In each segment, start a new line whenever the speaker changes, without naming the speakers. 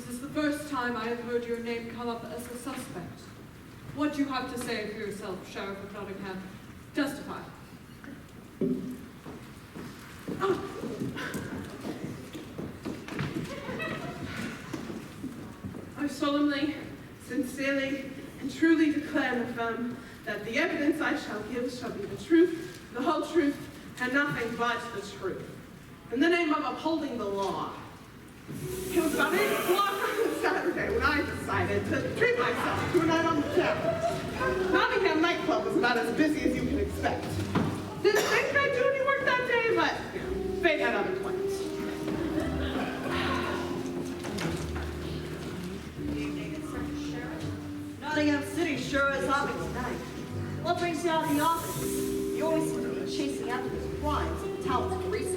This is the first time I have heard your name come up as a suspect. What do you have to say for yourself, Sheriff of Nottingham? Testify.
Oh. I solemnly, sincerely, and truly declare and affirm that the evidence I shall give shall be the truth, the whole truth, and nothing but the truth. In the name of upholding the law. It was about 8 o'clock on Saturday when I decided to treat myself to a night on the town. Nottingham nightclub was about as busy as you can expect. Didn't think I'd do any work that day, but fate had other plans.
Nottingham City sure is hopping tonight. What brings you out of the office? You always seem to be chasing after these crimes and talented greasers.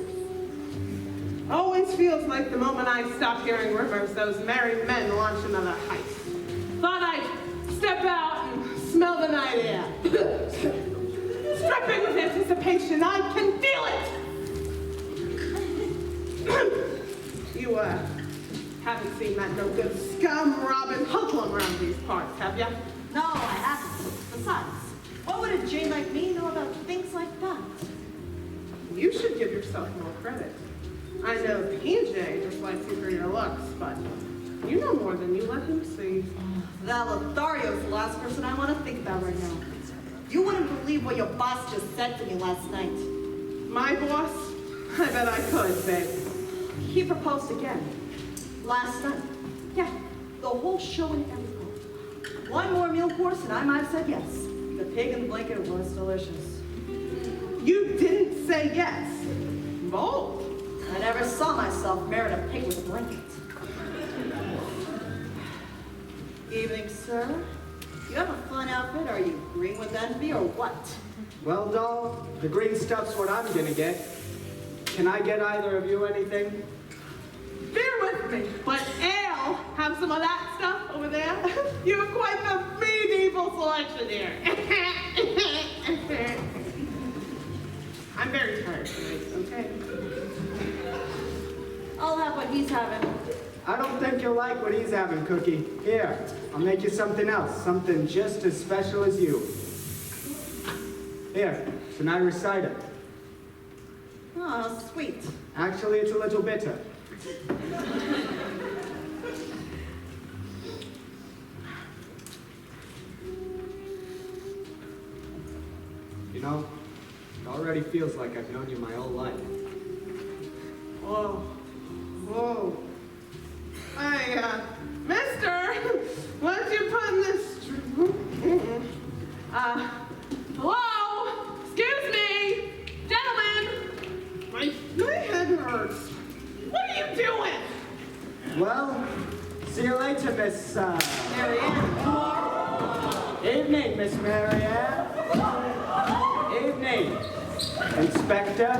Always feels like the moment I stop hearing rumors, those merry men launch another heist. Thought I'd step out and smell the night air. Stripping with anticipation, I can feel it! You, haven't seen that no-good scum robbing hoodlum around these parts, have ya?
No, I haven't. Besides, what would a Jane like me know about things like that?
You should give yourself more credit. I know PJ just likes you for your looks, but you know more than you let him see.
That Lothario's the last person I want to think about right now. You wouldn't believe what your boss just said to me last night.
My boss? I bet I could, babe.
He proposed again. Last night. Yeah, the whole show and everything. One more meal course and I might have said yes. The pig in the blanket was delicious.
You didn't say yes. Bold.
I never saw myself marrying a pig with a blanket. Evening, sir. You have a fun outfit. Are you green with envy or what?
Well, doll, the green stuff's what I'm gonna get. Can I get either of you anything?
Bear with me, but ale, have some of that stuff over there. You have quite the medieval selection here. I'm very tired tonight, okay?
I'll have what he's having.
I don't think you'll like what he's having, Cookie. Here, I'll make you something else, something just as special as you. Here, it's an Irish cider.
Oh, sweet.
Actually, it's a little bitter. You know, it already feels like I've known you my whole life.
Whoa. Whoa. Mister, what you put in this? Hello? Excuse me? Gentlemen? My head hurts. What are you doing?
Well, see you later, Miss,
Marianne.
Evening, Miss Marianne. Evening, Inspector.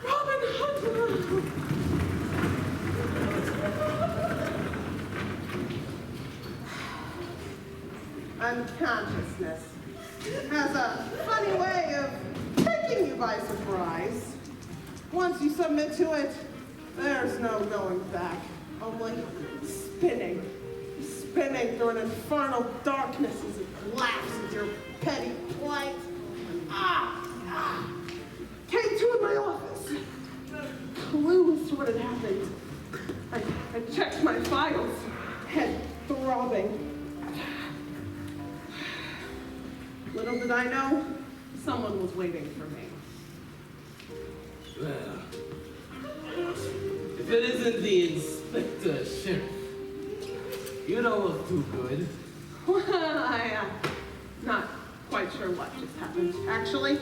Robin Hood. Unconsciousness has a funny way of taking you by surprise. Once you submit to it, there's no going back. Only spinning through an infernal darkness as it laughs at your petty plight. Came to in my office. Clues to what had happened. I checked my files, head throbbing. Little did I know, someone was waiting for me.
Well, if it isn't the Inspector Sheriff, you don't look too good.
Well, I'm not quite sure what just happened, actually.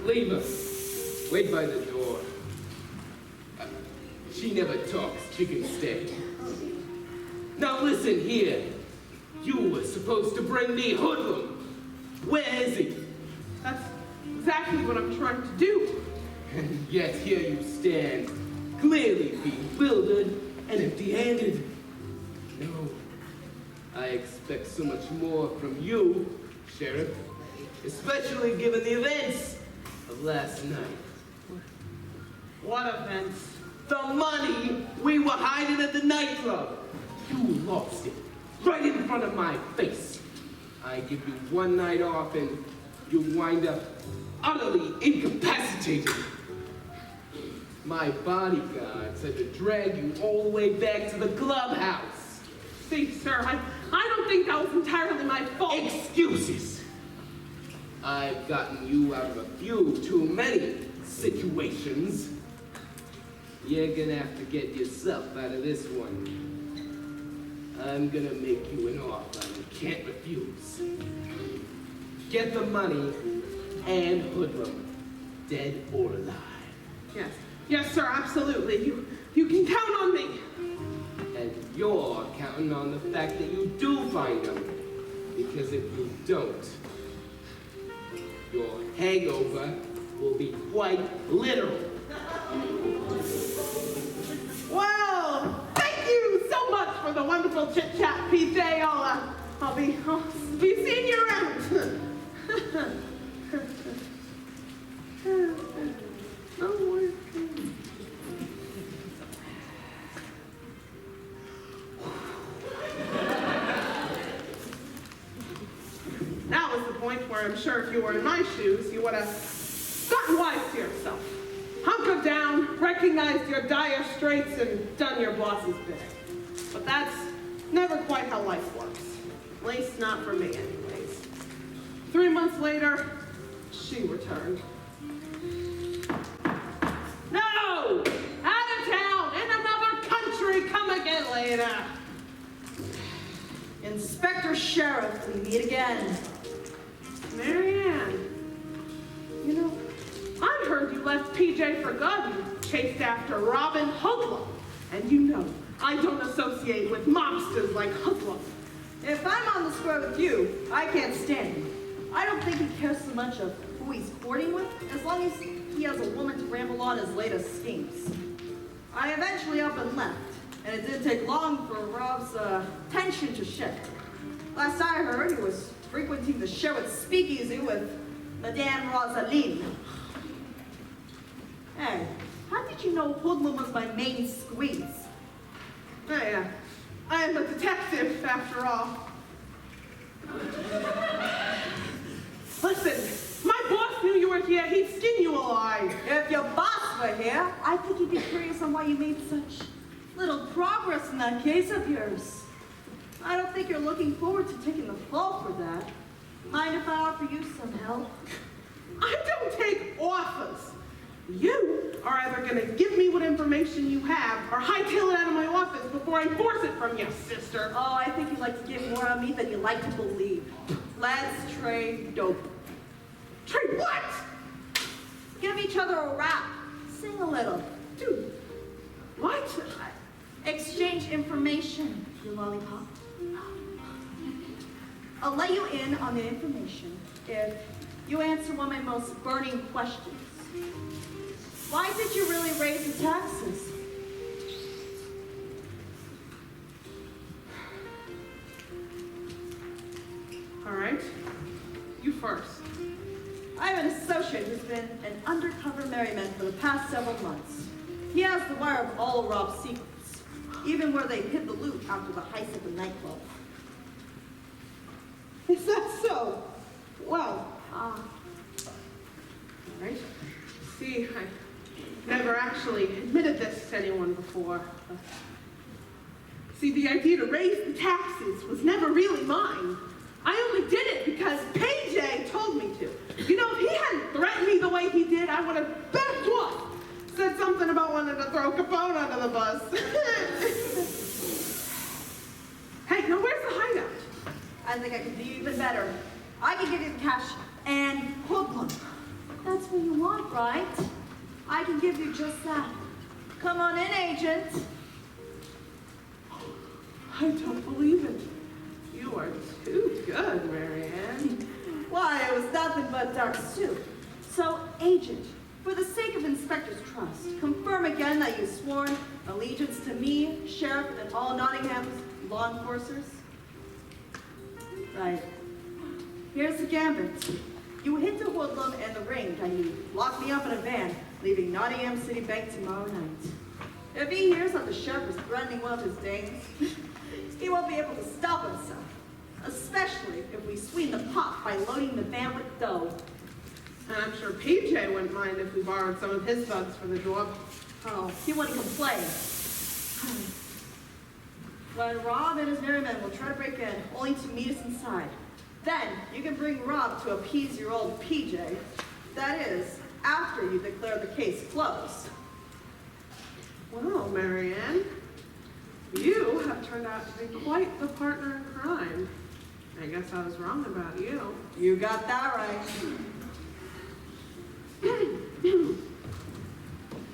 Leave her. Wait by the door. She never talks chicken steak. Now listen here. You were supposed to bring me hoodlum. Where is he?
That's exactly what I'm trying to do.
And yet here you stand, clearly bewildered and empty-handed. No, I expect so much more from you, Sheriff, especially given the events of last night.
What events?
The money we were hiding at the nightclub. You lost it right in front of my face. I give you one night off and you wind up utterly incapacitated. My bodyguards had to drag you all the way back to the clubhouse.
See, sir, I don't think that was entirely my fault.
Excuses. I've gotten you out of a few too many situations. You're gonna have to get yourself out of this one. I'm gonna make you an offer you can't refuse. Get the money and hoodlum, dead or alive.
Yes. Yes, sir, absolutely. You can count on me.
And you're counting on the fact that you do find them. Because if you don't, your hangover will be quite literal.
Well, thank you so much for the wonderful chit chat, PJ. I'll be seeing you around. Now is the point where I'm sure if you were in my shoes, you would have gotten wise to yourself. Hunkered down, recognized your dire straits, and done your boss's bidding. But that's never quite how life works. At least not for me, anyways. 3 months later, she returned. No! Out of town, in another country, come again later.
Inspector Sheriff, we meet again.
Marianne, you know, I've heard you left PJ for good and chased after Robin Hoodlum. And you know, I don't associate with mobsters like Hoodlum.
If I'm on the square with you, I can't stand him. I don't think he cares so much of who he's courting with, as long as he has a woman to ramble on his latest schemes. I eventually up and left, and it didn't take long for Rob's attention to shift. Last I heard, he was frequenting the Sherwood Speakeasy with Madame Rosaline. Hey, how did you know Hoodlum was my main squeeze?
I am a detective, after all. Listen, my boss knew you were here. He'd skin you alive.
If your boss were here, I think he'd be curious on why you made such little progress in that case of yours. I don't think you're looking forward to taking the fall for that. Mind if I offer you some help?
I don't take offers. You are either going to give me what information you have or hightail it out of my office before I force it from you, sister.
Oh, I think you like to get more on me than you like to believe. Let's trade dope.
Trade what?
Give each other a rap. Sing a little.
Dude, what?
Exchange information, you lollipop. I'll let you in on the information if you answer one of my most burning questions. Why did you really raise the taxes?
All right, you first.
I have an associate who's been an undercover merryman for the past several months. He has the wire of all Rob's secrets, even where they hid the loot after the heist at the nightclub.
Is that so? Well, right. See, I never actually admitted this to anyone before. See, the idea to raise the taxes was never really mine. I only did it because PJ told me to. You know, if he hadn't threatened me the way he did, I would have backed off. Said something about wanting to throw Capone under the bus. Hey, now where's the hideout?
I think I can do even better. I can give you the cash and hoodlum. That's what you want, right? I can give you just that. Come on in, agent.
I don't believe it. You are too good, Marianne.
Why, it was nothing but dark soup. So, agent, for the sake of Inspector's trust, confirm again that you've sworn allegiance to me, Sheriff, and all Nottingham's law enforcers? Right. Here's the gambit. You hid the hoodlum and the ring, and you locked me up in a van, leaving Nottingham City Bank tomorrow night. If he hears that the sheriff is threatening one of his dames, he won't be able to stop himself, especially if we sweeten the pot by loading the van with dough.
And I'm sure PJ wouldn't mind if we borrowed some of his bugs for the job.
Oh, he wouldn't complain. When Rob and his merry men will try to break in, only to meet us inside. Then you can bring Rob to appease your old PJ. That is, after you declare the case closed.
Well, Marianne, you have turned out to be quite the partner in crime. I guess I was wrong about you.
You got that right.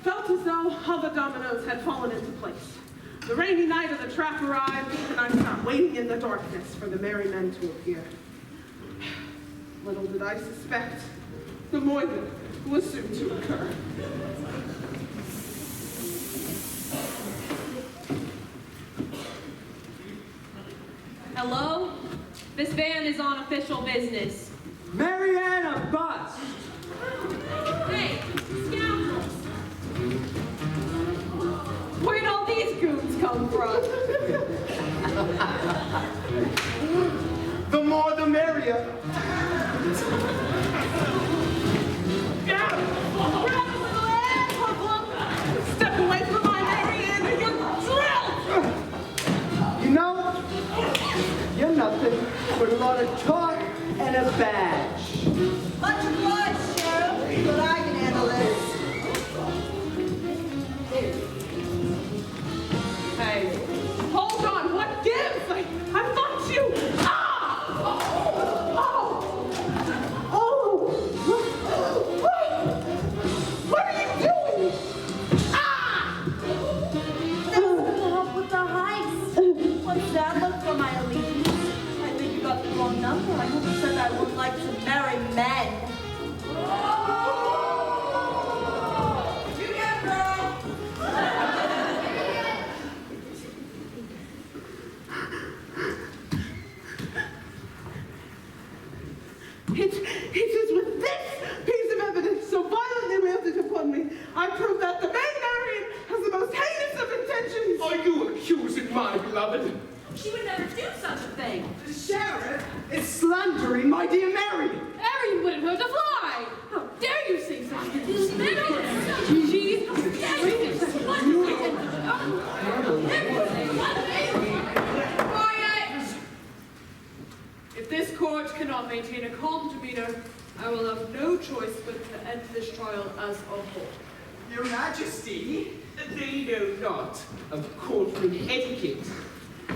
Felt as though all the dominoes had fallen into place. The rainy night of the trap arrived, and I sat waiting in the darkness for the merry men to appear. Little did I suspect the Moigan was soon to occur.
Hello? This van is on official business.
Mariana bust!
Hey, scoundrels! Where'd all these goons come from?
The more the merrier.
Step away from my Marianne or you're drilled!
You know, you're nothing but a lot of talk and a badge.
Much obliged, Sheriff, but I can handle this.
Hey, hold on, what gives? I thought you... Ah! What are you doing? Ah!
That's to help with the heist. What's that look for my allegiance? I think you got the wrong number. I hope you said I would like to marry men. You get girl.
It is with this piece of evidence so violently wielded upon me, I prove that the maid Marion has the most heinous of intentions.
Are you accusing my beloved?
She would never do such a thing.
The sheriff is slandering my dear Marion.
Arian wouldn't hurt a fly. How dare you say such a thing? She's
Quiet! If this court cannot maintain a calm demeanor, I will have no choice but to end this trial as a whole.
Your Majesty, they know not of courtroom etiquette.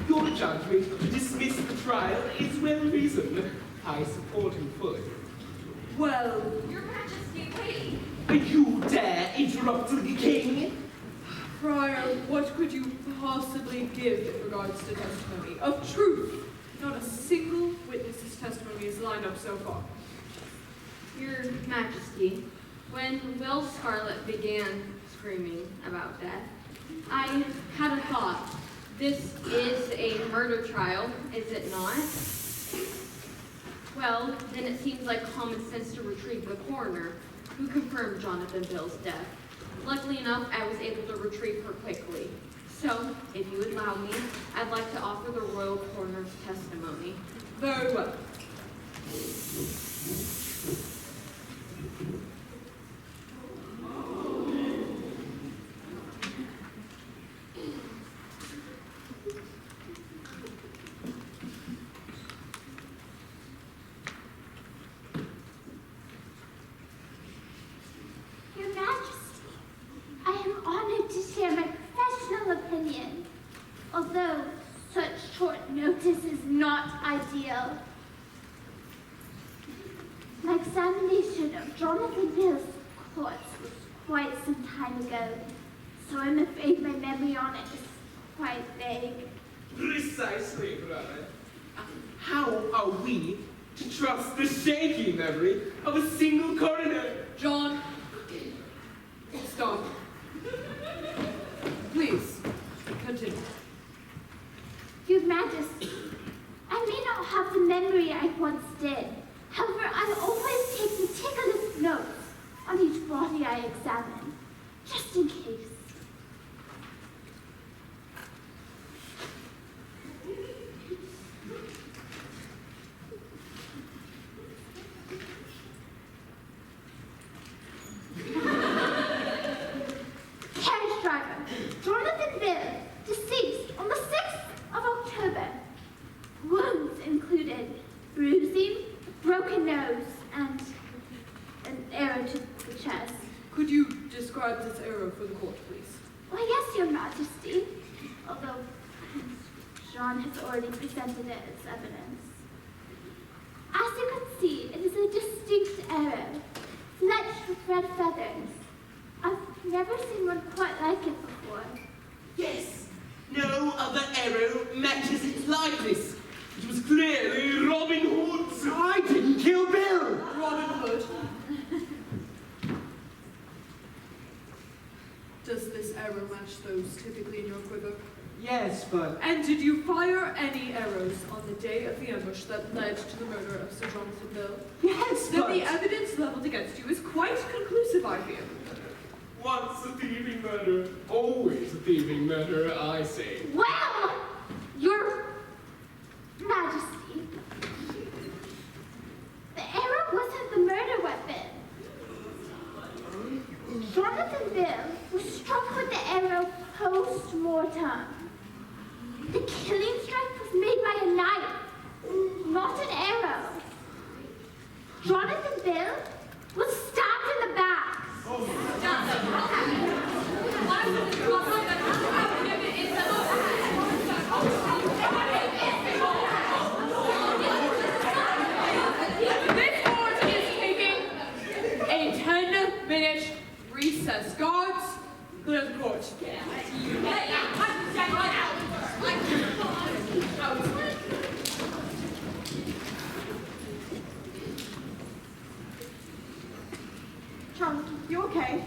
Your judgment to dismiss the trial is well reasoned. I support him fully.
Well,
Your Majesty, wait.
You dare interrupt the king?
Friar, what could you possibly give in regards to testimony? Of truth, not a single witness's testimony is lined up so far.
Your Majesty, when Will Scarlet began screaming about death, I had a thought. This is a murder trial, is it not? Well, then it seems like common sense to retrieve the coroner, who confirmed Jonathan Bill's death. Luckily enough, I was able to retrieve her quickly. So, if you would allow me, I'd like to offer the royal coroner's testimony.
Very well.
Your Majesty, I am honored to share my professional opinion, although such short notice is not ideal. My examination of Jonathan Bill's corpse was quite some time ago, so I'm afraid my memory on it is quite vague.
Precisely, brother. How are we to trust the shaky memory of a single coroner?
John, stop. Please, continue.
Your Majesty, I may not have the memory I once did. However, I always take body I examine, just in case. Carriage driver, Jonathan Bill, deceased on the 6th of October. Wounds included bruising, a broken nose, and an arrow to the chest.
Could you describe this arrow for the court, please?
Why, yes, Your Majesty, although Jean has already presented it as evidence. As you can see, it is a distinct arrow, fletched with red feathers. I've never seen one quite like it before.
Yes, no other arrow matches its likeness. It was clearly Robin Hood's.
I didn't kill Bill!
Robin Hood. Does this arrow match those typically in your quiver?
Yes, but
And did you fire any arrows on the day of the ambush that led to the murder of Sir Jonathan Bill?
yes,
Then
but
the evidence leveled against you is quite conclusive, I fear.
Once a thieving murderer, always a thieving murderer, I say.
Well, Your Majesty, the arrow wasn't the murder weapon. Jonathan Bill was struck with the arrow post-mortem. The killing strike was made by a knife, not an arrow. Jonathan Bill was stabbed in the back.
This court is taking a 10-minute recess. Guards, clear the court.
Jonathan, you okay?